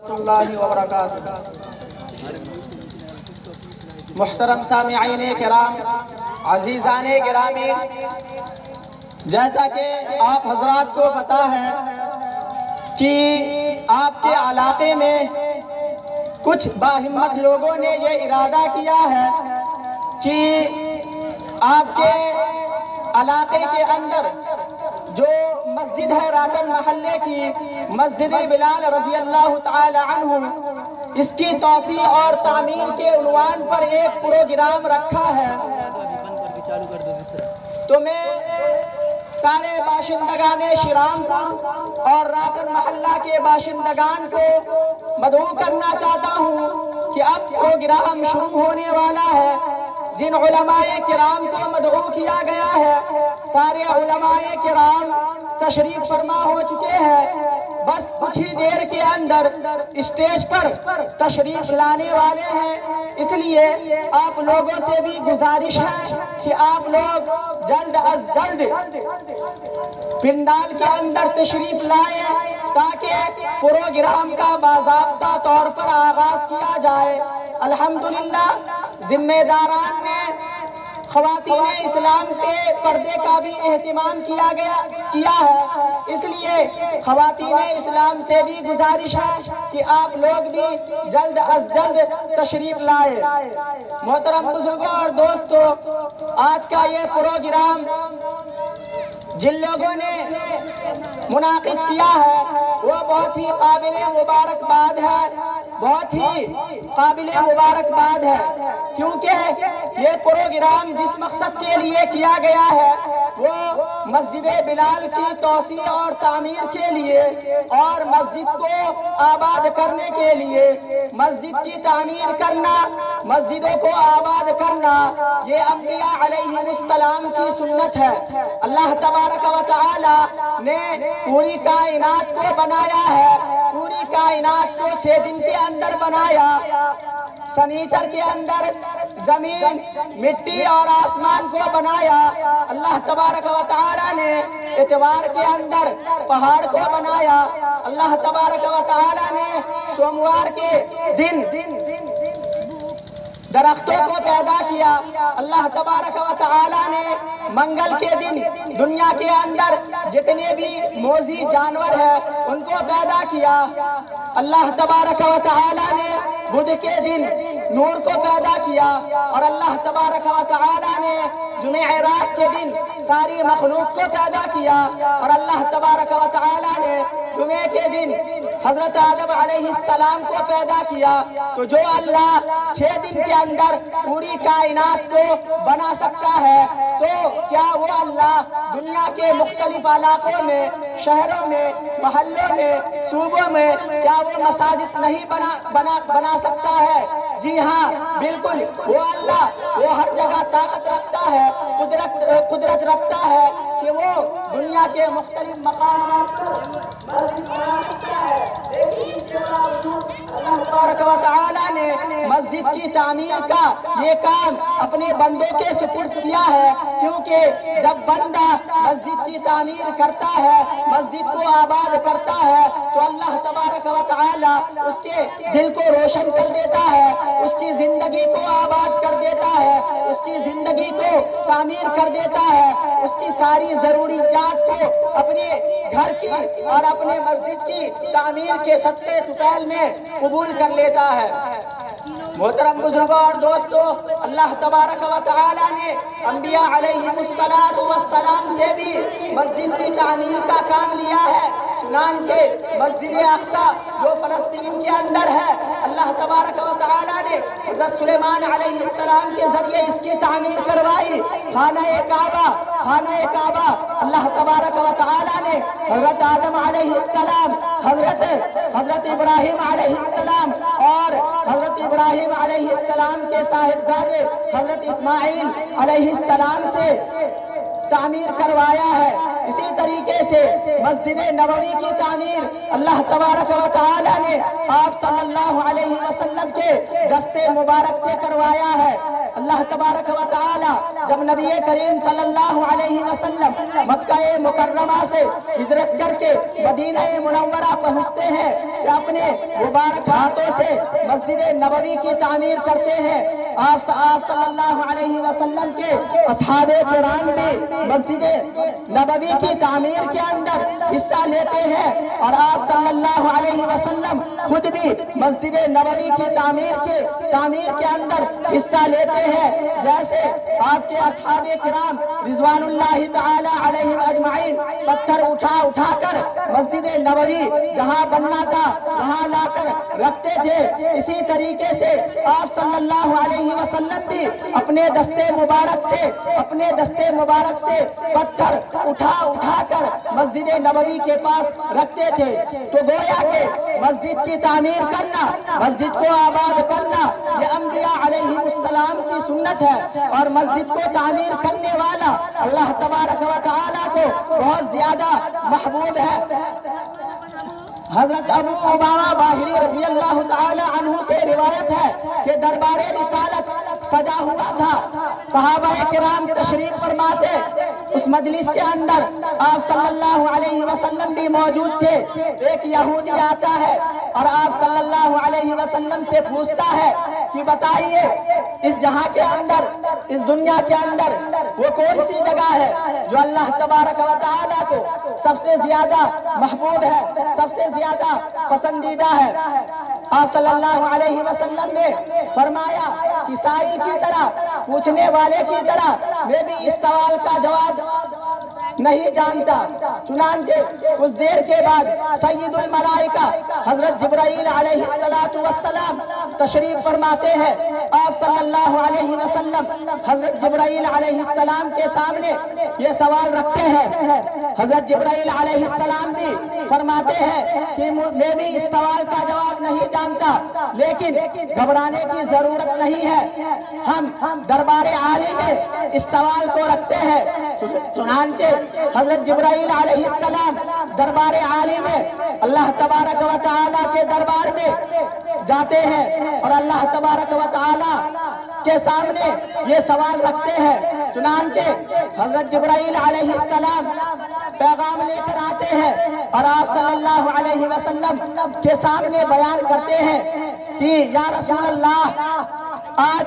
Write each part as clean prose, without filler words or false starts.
اللہ وبرکاتہ۔ محترم سامعین کرام، عزیزان گرامی، جیسا کہ آپ حضرات کو پتہ ہے کہ آپ کے علاقے میں کچھ باہمت لوگوں نے یہ ارادہ کیا ہے کہ آپ کے علاقے کے اندر جو مسجد ہے راٹن محلے کی مسجد بلال رضی اللہ تعالی عنہ، اس کی توسیع اور تعمیر کے عنوان پر ایک پروگرام رکھا ہے۔ تو میں سارے باشندگان شیرام اور راٹن محلہ کے باشندگان کو مدعو کرنا چاہتا ہوں کہ اب پروگرام شروع ہونے والا ہے۔ جن علماء کرام کو مدعو کیا گیا ہے، سارے علماء کرام تشریف فرما ہو چکے ہیں۔ بس کچھ ہی دیر کے اندر اسٹیج پر تشریف لانے والے ہیں، اس لیے آپ لوگوں سے بھی گزارش ہے کہ آپ لوگ جلد از جلد پنڈال کے اندر تشریف لائیں تاکہ پروگرام کا باضابطہ طور پر آغاز کیا جائے۔ الحمدللہ ذمہ داران نے خواتین اسلام کے پردے کا بھی اہتمام کیا ہے، اس لیے خواتین اسلام سے بھی گزارش ہے کہ آپ لوگ بھی جلد از جلد تشریف لائیں۔ محترم بزرگوں اور دوستو، آج کا یہ پروگرام جن لوگوں نے منعقد کیا ہے وہ بہت ہی قابل مبارکباد ہے، بہت ہی قابل مبارکباد ہے، کیونکہ یہ پروگرام جس مقصد کے لیے کیا گیا ہے وہ مسجد بلال کی توسیع اور تعمیر کے لیے اور مسجد کو آباد کرنے کے لیے، مسجد کی تعمیر کرنا، مسجدوں کو آباد کرنا، یہ انبیاء علیہ السلام کی سنت ہے۔ اللہ تبارک و تعالی نے پوری کائنات کو بنایا ہے، پوری کائنات کو 6 دن کے اندر بنایا۔ سنیچر کے اندر زمین، مٹی اور آسمان کو بنایا۔ اللہ تبارک و تعالی نے اتوار کے اندر پہاڑ کو بنایا۔ اللہ تبارک و تعالی نے سوموار کے دن درختوں کو پیدا کیا۔ اللہ تبارک و تعالی نے منگل کے دن دنیا کے اندر جتنے بھی موذی جانور ہیں ان کو پیدا کیا۔ اللہ تبارک و تعالی نے بدھ کے دن نور کو پیدا کیا، اور اللہ تبارک و تعالی نے جمعرات کے دن ساری مخلوق کو پیدا کیا، اور اللہ تبارک و تعالی نے جمعے کے دن حضرت آدم علیہ السلام کو پیدا کیا۔ تو جو اللہ 6 دن کے اندر پوری کائنات کو بنا سکتا ہے، تو کیا وہ اللہ دنیا کے مختلف علاقوں میں، شہروں میں، محلوں میں، صوبوں میں کیا وہ مساجد نہیں بنا سکتا ہے؟ جی ہاں، بالکل، وہ اللہ وہ ہر جگہ طاقت رکھتا ہے، قدرت رکھتا ہے کہ وہ دنیا کے مختلف مقامات کو مسجد بنا سکتا ہے۔ لیکن اس کے باوجود اللہ تبارک و تعالی نے مسجد کی تعمیر کا یہ کام اپنے بندوں کے سپرد کیا ہے، کیونکہ جب بندہ مسجد کی تعمیر کرتا ہے، مسجد کو آباد کرتا ہے، تو اللہ تبارک و تعالی اس کے دل کو روشن کر دیتا ہے، اس کی زندگی کو آباد کر دیتا ہے، اس کی زندگی کو تعمیر کر دیتا ہے، اس کی ساری ضروریات کو اپنے گھر کی اور اپنے مسجد کی تعمیر کے صدقے طفیل میں قبول کر لیتا ہے۔ محترم بزرگوں اور دوستو، اللہ تبارک و تعالی نے انبیاء علیہ السلام سے بھی مسجد کی تعمیر کا کام لیا ہے۔ چنانچہ مسجد اقصی جو فلسطین کے اندر ہے، اللہ تبارک و تعالی نے حضرت سلیمان علیہ السلام کے ذریعے اس کی تعمیر کروائی۔ خانہ کعبہ اللہ تبارک و تعالی نے حضرت آدم علیہ السلام، حضرت ابراہیم علیہ السلام اور حضرت ابراہیم علیہ السلام کے صاحبزادے حضرت اسماعیل علیہ السلام سے تعمیر کروایا ہے۔ اسی طریقے سے مسجد نبوی کی تعمیر اللہ تبارک و تعالی نے آپ صلی اللہ علیہ وسلم کے دست مبارک سے کروایا ہے۔ اللہ تبارک و تعالی جب نبی کریم صلی اللہ علیہ وسلم مکہ مکرمہ سے ہجرت کر کے مدینہ منورہ پہنچتے ہیں کہ اپنے مبارک ہاتھوں سے مسجد نبوی کی تعمیر کرتے ہیں۔ آپ صلی اللہ علیہ وسلم کے اصحاب کرام بھی مسجد نبوی کی تعمیر کے اندر حصہ لیتے ہیں، اور آپ صلی اللہ علیہ وسلم خود بھی مسجد نبوی کی تعمیر کے اندر حصہ لیتے ہیں۔ جیسے آپ کے اصحاب کرام رضوان اللہ تعالی علیہم اجمعین پتھر اٹھا کر مسجد نبوی جہاں بننا تھا وہاں لا کر رکھتے تھے، اسی طریقے سے آپ صلی اللہ علیہ وسلم بھی اپنے دستے مبارک سے پتھر اٹھا کر مسجد نبوی کے پاس رکھتے تھے۔ تو گویا کہ مسجد کی تعمیر کرنا، مسجد کو آباد کرنا، یہ انبیاء علیہ السلام کی سنت ہے، اور مسجد کو تعمیر کرنے والا اللہ تبارک و تعالیٰ کو بہت زیادہ محبوب ہے۔ حضرت ابو امامہ باہلی رضی اللہ تعالی عنہ سے روایت ہے کہ دربار رسالت سجا ہوا تھا، صحابہ کرام تشریف فرماتے، اس مجلس کے اندر آپ صلی اللہ علیہ وسلم بھی موجود تھے۔ ایک یہودی آتا ہے اور آپ صلی اللہ علیہ وسلم سے پوچھتا ہے کہ بتائیے اس جہاں کے اندر، اس دنیا کے اندر وہ کون سی جگہ ہے جو اللہ تبارک و تعالیٰ کو سب سے زیادہ محبوب ہے، سب سے زیادہ پسندیدہ ہے؟ آپ صلی اللہ علیہ وسلم نے فرمایا کہ سائل کی طرح، پوچھنے والے کی طرح میں بھی اس سوال کا جواب نہیں جانتا۔ چنانچہ کچھ دیر کے بعد سید الملائکہ حضرت جبرائیل علیہ السلام تشریف فرماتے ہیں۔ آپ صلی اللہ علیہ وسلم حضرت جبرائیل علیہ السلام کے سامنے یہ سوال رکھتے ہیں۔ حضرت جبرائیل علیہ السلام بھی فرماتے ہیں کہ میں بھی اس سوال کا جواب نہیں جانتا، لیکن گھبرانے کی ضرورت نہیں ہے، ہم دربار عالی میں اس سوال کو رکھتے ہیں۔ چنانچہ حضرت جبرائیل علیہ السلام دربار عالی میں اللہ تبارک و تعالیٰ کے دربار میں جاتے ہیں اور اللہ تبارک و تعالیٰ کے سامنے یہ سوال رکھتے ہیں۔ چنانچہ حضرت جبرائیل علیہ السلام پیغام لے کر آتے ہیں اور آپ صلی اللہ علیہ وسلم کے سامنے بیان کرتے ہیں کہ یا رسول اللہ، آج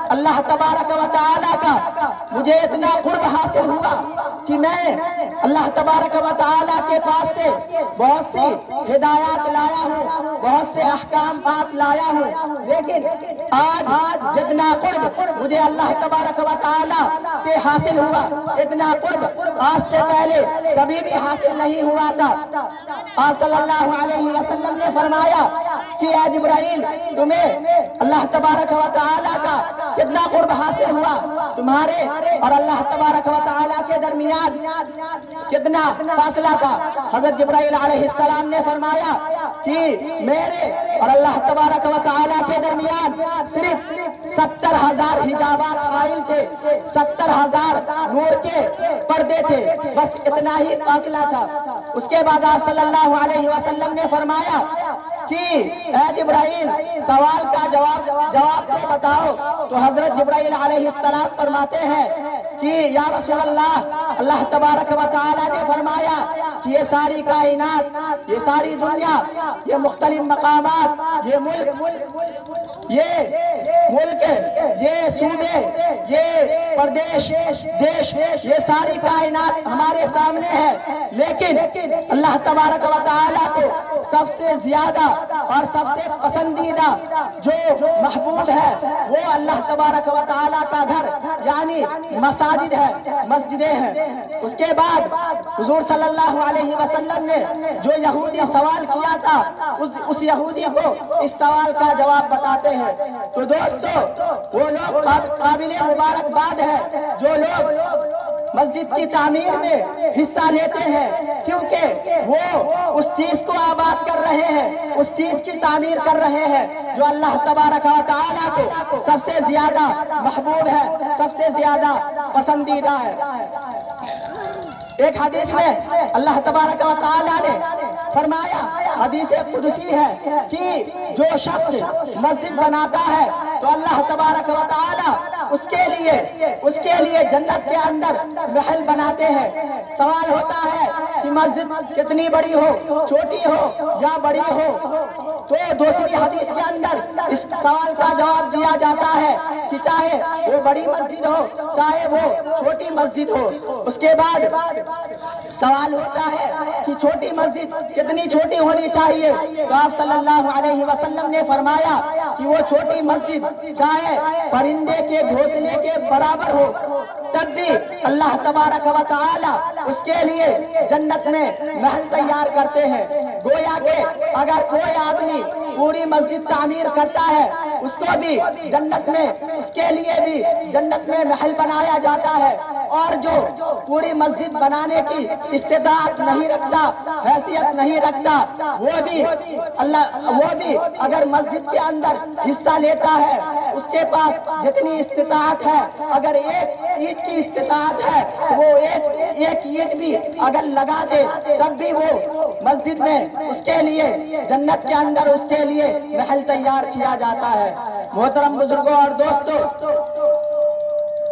اللہ تبارک و تعالیٰ کا مجھے اتنا قرب حاصل ہوا کہ میں اللہ تبارک و تعالیٰ کے پاس سے بہت سی ہدایات لایا ہوں، بہت سے احکامات لایا ہوں، لیکن آج جتنا قرب مجھے اللہ تبارک و تعالیٰ سے حاصل ہوا، اتنا قرب آج سے پہلے کبھی بھی حاصل نہیں ہوا تھا۔ آپ صلی اللہ علیہ وسلم نے فرمایا کہ اے جبرائیل، تمہیں اللہ تبارک و تعالیٰ کا کتنا قرب حاصل ہوا، تمہارے اور اللہ تبارک و تعالیٰ کے درمیان کتنا فاصلہ تھا؟ حضرت جبرائیل علیہ السلام نے فرمایا کہ میرے اور اللہ تبارک و تعالیٰ کے درمیان صرف 70,000 حجابات قائم تھے، 70,000 نور کے پردے تھے، بس اتنا ہی فاصلہ تھا۔ اس کے بعد آپ صلی اللہ علیہ وسلم نے فرمایا کہ اے جبرائیل، سوال کا جواب تو بتاؤ۔ تو حضرت جبرائیل علیہ السلام فرماتے ہیں کہ یا رسول اللہ تبارک و تعالیٰ نے فرمایا کہ یہ ساری کائنات، یہ ساری دنیا، یہ مختلف مقامات، یہ ملک، یہ صوبے، یہ پردیش، دیش، یہ ساری کائنات ہمارے سامنے ہے، لیکن اللہ تبارک و تعالیٰ کو سب سے زیادہ اور سب سے پسندیدہ جو محبوب ہے وہ اللہ تبارک و تعالیٰ کا گھر یعنی مساجد ہے، مسجدیں ہیں۔ اس کے بعد حضور صلی اللہ علیہ وسلم نے جو یہودی سوال کیا تھا اس یہودی کو اس سوال کا جواب بتاتے ہیں۔ تو دوستو، وہ لوگ قابل مبارکباد ہے جو لوگ مسجد کی تعمیر میں حصہ لیتے ہیں، کیونکہ وہ اس چیز کو آباد کر رہے ہیں، اس چیز کی تعمیر کر رہے ہیں جو اللہ تبارک و تعالیٰ کو سب سے زیادہ محبوب ہے، سب سے زیادہ پسندیدہ ہے۔ ایک حدیث میں اللہ تبارک و تعالیٰ نے فرمایا حدیث قدسی ہے کہ جو شخص مسجد بناتا ہے تو اللہ تبارک و تعالی اس کے لیے جنت کے اندر محل بناتے ہیں۔ سوال ہوتا ہے کہ مسجد کتنی بڑی ہو، چھوٹی ہو یا بڑی ہو، تو دوسری حدیث کے اندر اس سوال کا جواب دیا جاتا ہے کہ چاہے وہ بڑی مسجد ہو چاہے وہ چھوٹی مسجد ہو۔ اس کے بعد سوال ہوتا ہے کہ چھوٹی مسجد کتنی چھوٹی ہونی چاہیے، تو آپ صلی اللہ علیہ وسلم نے فرمایا کہ وہ چھوٹی مسجد چاہے پرندے کے گھونسلے کے برابر ہو تب بھی اللہ تبارک و تعالی اس کے لیے جنت میں محل تیار کرتے ہیں۔ گویا کہ اگر کوئی آدمی پوری مسجد تعمیر کرتا ہے اس کو بھی جنت میں، اس کے لیے بھی جنت میں محل بنایا جاتا ہے، اور جو پوری مسجد بنانے کی استطاعت نہیں رکھتا، حیثیت نہیں رکھتا، وہ بھی اگر مسجد کے اندر حصہ لیتا ہے، اس کے پاس جتنی استطاعت ہے، اگر ایک اینٹ کی استطاعت ہے تو وہ ایک اینٹ بھی اگر لگا دے تب بھی وہ مسجد میں اس کے لیے جنت کے اندر اس کے لیے محل تیار کیا جاتا ہے۔ محترم بزرگوں اور دوستوں،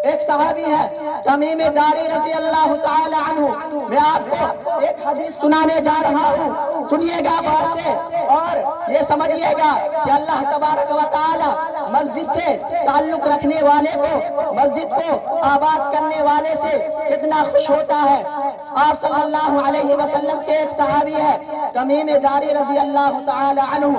ایک صحابی ہے تمیم داری رضی اللہ تعالی عنہ، میں آپ کو ایک حدیث سنانے جا رہا ہوں، سنیے گا غور سے اور یہ سمجھیے گا کہ اللہ تبارک و تعالی مسجد سے تعلق رکھنے والے کو، مسجد کو آباد کرنے والے سے کتنا خوش ہوتا ہے۔ آپ صلی اللہ علیہ وسلم کے ایک صحابی ہے تمیم داری رضی اللہ تعالی عنہ،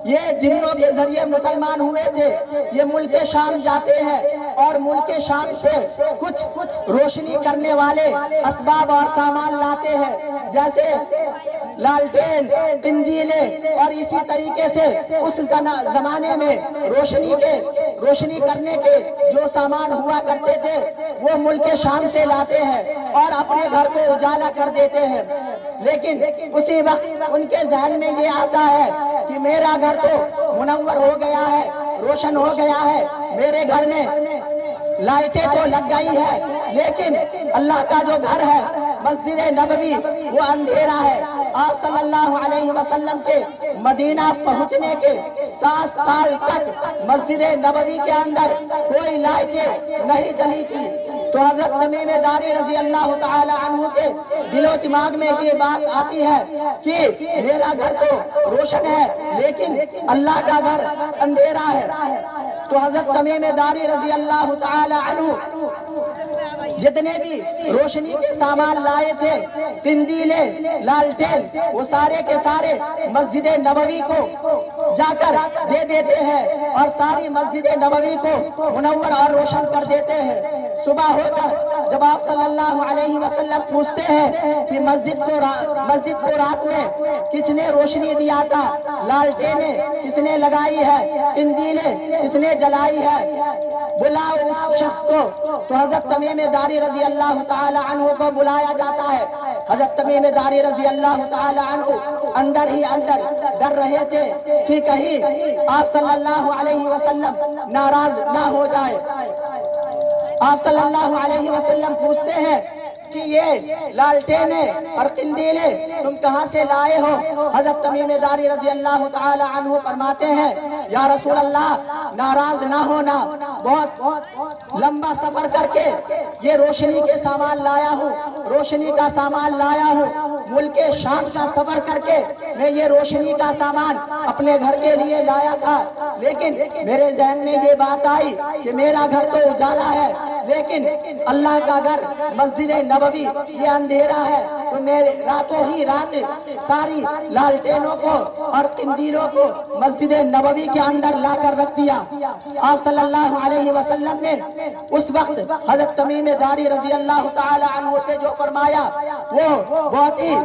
یہ جنوں کے ذریعے مسلمان ہوئے تھے۔ یہ ملک شام جاتے ہیں اور ملک شام سے کچھ روشنی کرنے والے اسباب اور سامان لاتے ہیں، جیسے لالٹین، قندیلے، اور اسی طریقے سے اس زمانے میں روشنی کرنے کے جو سامان ہوا کرتے تھے وہ ملک شام سے لاتے ہیں اور اپنے گھر کو اجالا کر دیتے ہیں۔ لیکن اسی وقت ان کے ذہن میں یہ آتا ہے کہ میرا گھر تو منور ہو گیا ہے، روشن ہو گیا ہے، میرے گھر میں لائٹیں تو لگ گئی ہے، لیکن اللہ کا جو گھر ہے مسجد نبوی وہ اندھیرا ہے۔ آپ صلی اللہ علیہ وسلم کے مدینہ پہنچنے کے 7 سال تک مسجد نبوی کے اندر کوئی لائٹیں نہیں جلی تھی، تو حضرت تمیم داری رضی اللہ تعالی عنہ کے دل و دماغ میں یہ بات آتی ہے کہ میرا گھر تو روشن ہے لیکن اللہ کا گھر اندھیرا ہے۔ تو حضرت تمیم داری رضی اللہ تعالی عنہ جتنے بھی روشنی کے سامان لائے تھے، قندیلے، لالٹین، وہ سارے کے سارے مسجد نبوی کو جا کر دے دیتے ہیں اور ساری مسجد نبوی کو منور اور روشن کر دیتے ہیں۔ صبح ہو کر جب آپ صلی اللہ علیہ وسلم پوچھتے ہیں کہ مسجد کو رات میں کس نے روشنی دیا تھا، لالٹینیں کس نے لگائی ہے، قندیلیں کس نے جلائی ہے، بلاؤ اس شخص کو، تو حضرت تمیم داری رضی اللہ تعالی عنہ کو بلایا جاتا ہے۔ حضرت تمیم داری رضی اللہ تعالی عنہ اندر ہی اندر ڈر رہے تھے کہ کہیں آپ صلی اللہ علیہ وسلم ناراض نہ ہو جائے۔ آپ صلی اللہ علیہ وسلم پوچھتے ہیں کہ یہ لالٹینیں اور قندیلیں تم کہاں سے لائے ہو؟ حضرت تمیم داری رضی اللہ تعالی عنہ فرماتے ہیں یا رسول اللہ ناراض نہ ہونا، بہت لمبا سفر کر کے یہ روشنی کے سامان لایا ہوں، روشنی کا سامان لایا ہوں، ملک شام کا سفر کر کے میں یہ روشنی کا سامان اپنے گھر کے لیے لایا تھا، لیکن میرے ذہن میں یہ بات آئی کہ میرا گھر تو اجالا ہے لیکن اللہ کا گھر مسجد نبوی یہ اندھیرا ہے، تو میں راتوں ہی رات ساری لالٹینوں کو اور قندیلوں کو مسجد نبوی کے اندر لا کر رکھ دیا۔ آپ صلی اللہ علیہ وسلم نے اس وقت حضرت تمیم داری رضی اللہ تعالی عنہ سے جو فرمایا وہ بہت ہی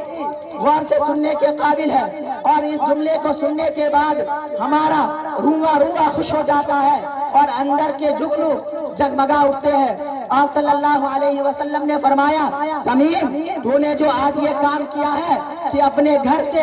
غور سے سننے کے قابل ہے، اور اس جملے کو سننے کے بعد ہمارا روح خوش ہو جاتا ہے اور اندر کے جگنو جگمگا اٹھتے ہیں۔ آپ صلی اللہ علیہ وسلم نے فرمایا تمیم تو نے جو آج یہ کام کیا ہے کہ اپنے گھر سے